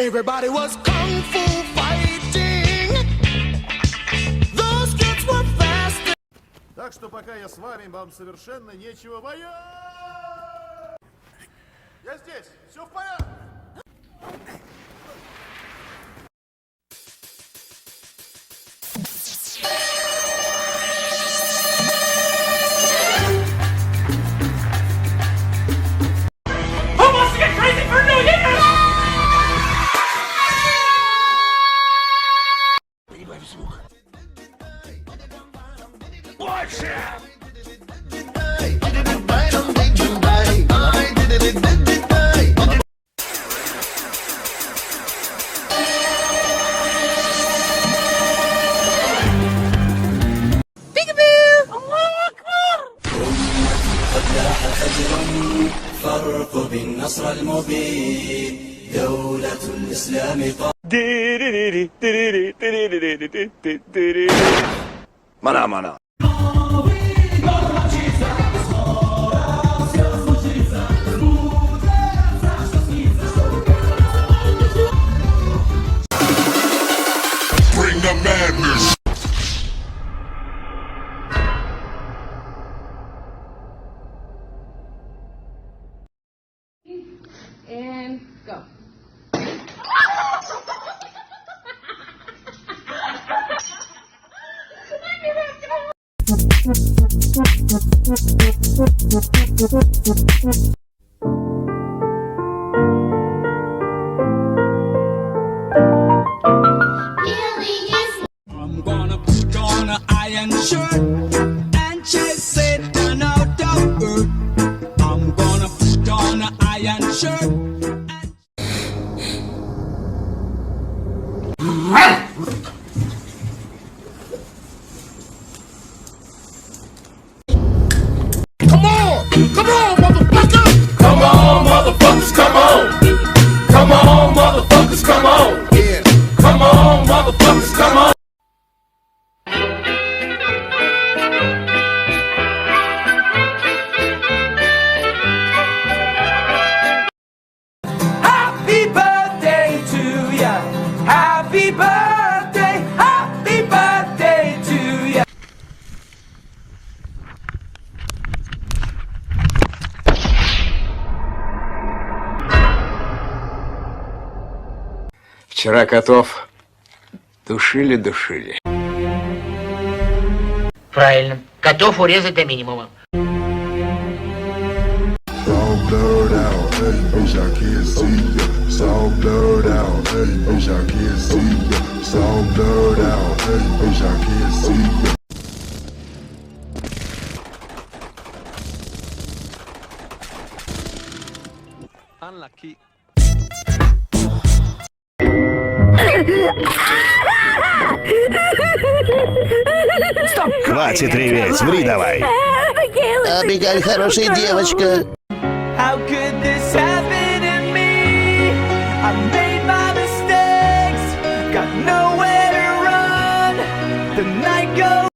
Everybody was kung fu fighting. Those kids were fast. Так что пока я с вами, вам совершенно нечего бояться. Я здесь, все в порядке. فارقب النصر المبين دولة الإسلام Mana mana. Bring the madness. And go. I'm gonna put on an iron shirt and chase Satan out of earth. I'm gonna put on an iron shirt. Come on, motherfucker. Come on, motherfuckers, come on. Come on, motherfuckers, come on. Yeah. Come on, motherfuckers, come on. Happy birthday to ya. Happy birthday. Happy birthday to ya. Вчера котов душили. Правильно. Котов урезать до минимума. Unlucky. Хватит реветь, ври давай. Абигаль хорошая девочка. How could this happen to me? I made my mistakes, got nowhere to run. The night goes.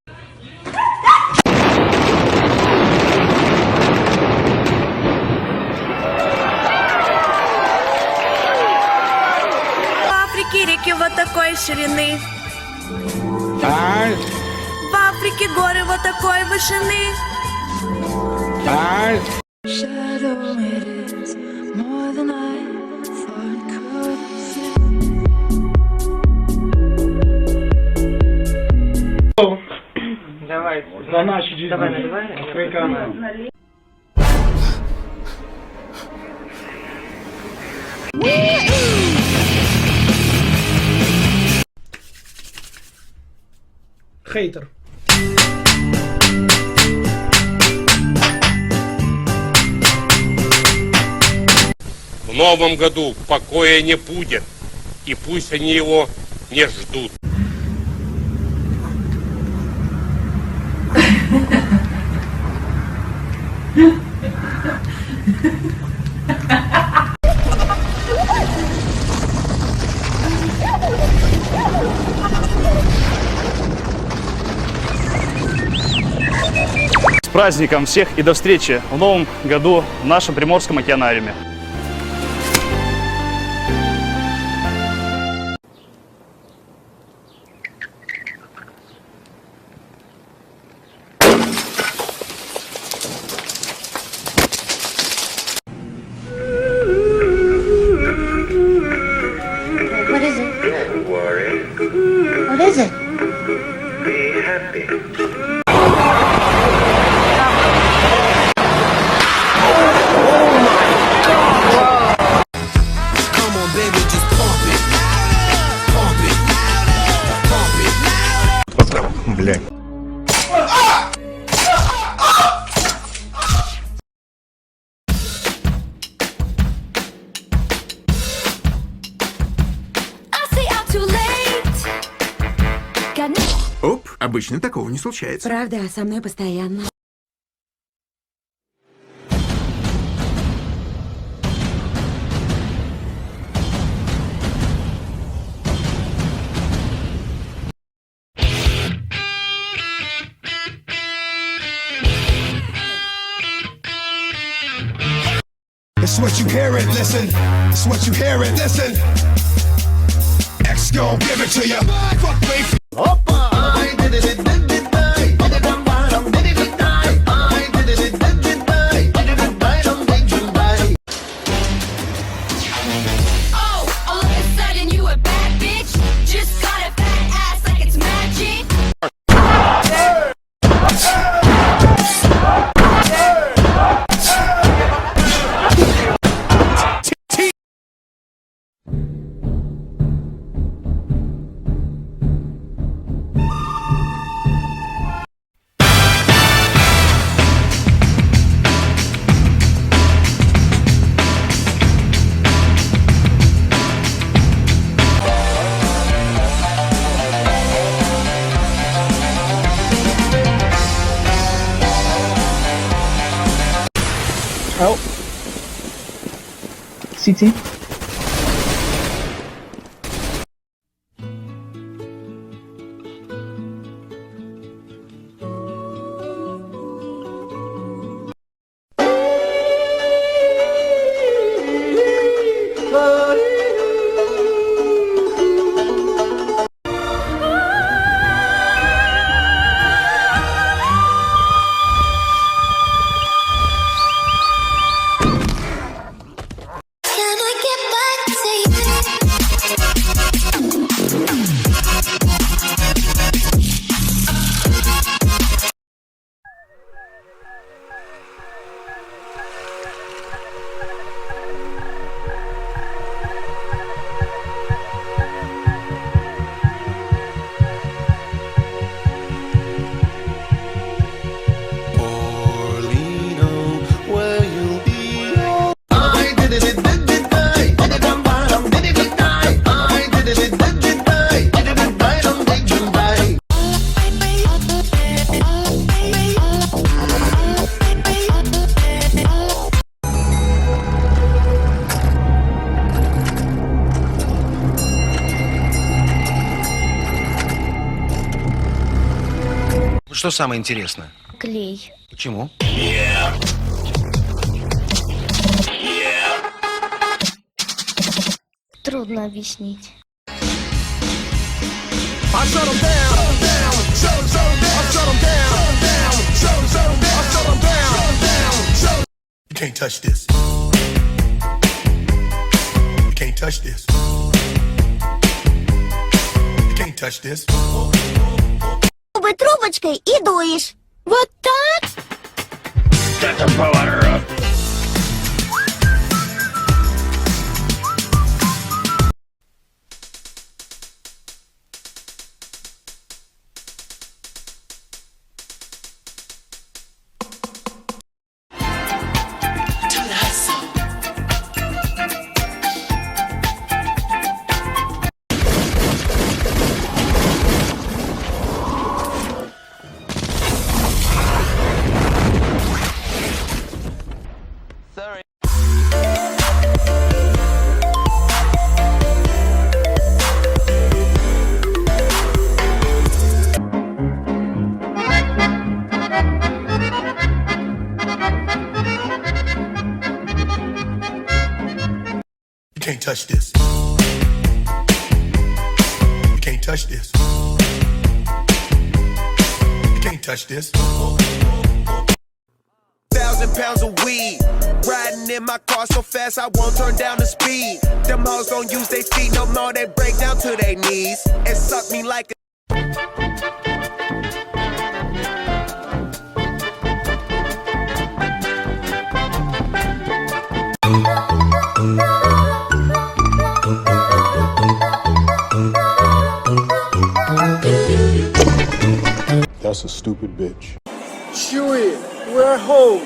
В Африке реки вот такой ширины. В Африке горы вот такой вышины. Давай. Заначить. Давай, наливай. Открой камеру. Хейтер. В новом году покоя не будет, и пусть они его не ждут. С праздником всех и до встречи в новом году в нашем Приморском океанариуме. What is it? Come on, baby, just pump it. Pump it. Pump it. Блядь. Оп, обычно такого не случается. Правда, со мной постоянно. It's what you hear it, listen. It's what you hear it, listen. X gon' give it to you. Fuck me. Oh. CT. Что самое интересное? Клей. Почему? Трудно объяснить. You can't touch this. You can't touch this. You can't touch this. Трубочкой и дуешь. Вот так? That's a polaroid. You can't touch this. You can't touch this. You can't touch this. 1,000 pounds of weed. Riding in my car so fast I won't turn down the speed. Them hoes gon' use their feet no more, they break down to their knees and suck me like a That's a stupid bitch. Chewie, we're home.